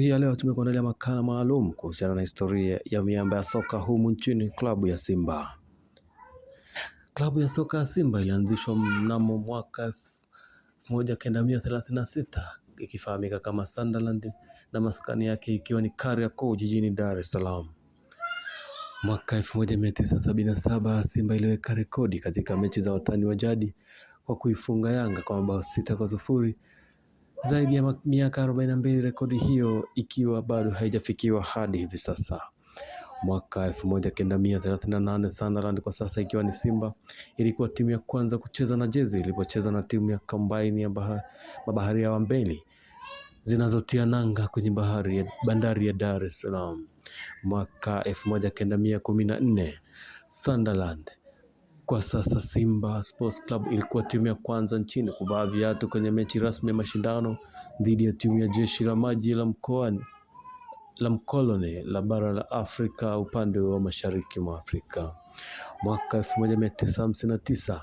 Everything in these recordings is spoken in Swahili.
Hii leo tumekuandalia makala maalum kuhusiana na historia ya miamba ya soka humu nchini, klabu ya Simba. Klabu ya soka ya Simba ilianzishwa mnamo mwaka 1936 ikifahamika kama Sunderland na maskani yake ikiwa ni Kariakoo jijini Dar es Salaam. Mwaka 1977 Simba iliweka rekodi katika mechi za watani wa jadi kwa kuifunga Yanga kwa mabao 6-0. Zaidi ya miaka 42, rekodi hiyo ikiwa bado haijafikiwa hadi hivi sasa. Mwaka 1938 Sunderland, kwa sasa ikiwa ni Simba, ilikuwa timu ya kwanza kucheza na jezi ilipocheza na timu ya Combine ya mabaharia wa Mbeli zinazotia nanga kwenye bandari ya Dar es Salaam. Mwaka 1914 Sunderland, kwa sasa Simba Sports Club, ilikuwa timu ya kwanza nchini kuvaa viatu kwenye mechi rasmi ya mashindano dhidi ya timu ya jeshi la maji la mkoloni la bara la Afrika upande wa mashariki mwa Afrika. Mwaka 1959,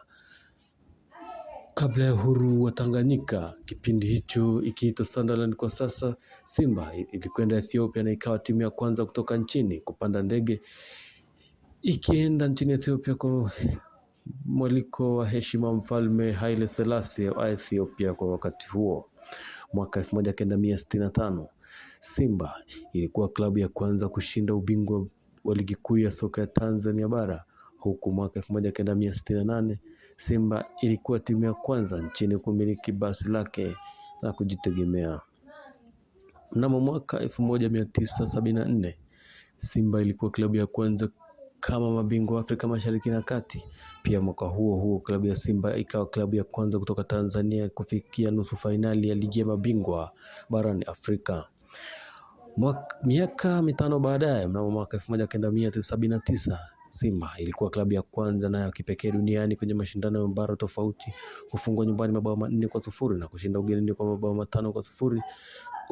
kabla ya uhuru wa Tanganyika, kipindi hicho ikiitwa Sunderland, kwa sasa Simba ilikwenda Ethiopia na ikawa timu ya kwanza kutoka nchini kupanda ndege ikienda nchini Ethiopia kwa mwaliko wa heshima Mfalme Haile Selassie wa Ethiopia kwa wakati huo. Mwaka 1965 Simba ilikuwa klabu ya kwanza kushinda ubingwa wa ligi kuu ya soka ya Tanzania bara, huku mwaka 1968 Simba ilikuwa timu ya kwanza nchini kumiliki basi lake la kujitegemea. Mnamo mwaka 1974 Simba ilikuwa klabu ya kwanza kama mabingwa wa Afrika Mashariki na Kati. Pia mwaka huo klabu ya Simba ikawa klabu ya kwanza kutoka Tanzania kufikia nusu fainali ya ligi ya mabingwa barani Afrika. Miaka mitano baadaye, mnamo mwaka 1979 Simba ilikuwa klabu ya kwanza na ya kipekee duniani kwenye mashindano ya bara tofauti kufungwa nyumbani mabao 4-0 na kushinda ugenini kwa mabao 5-0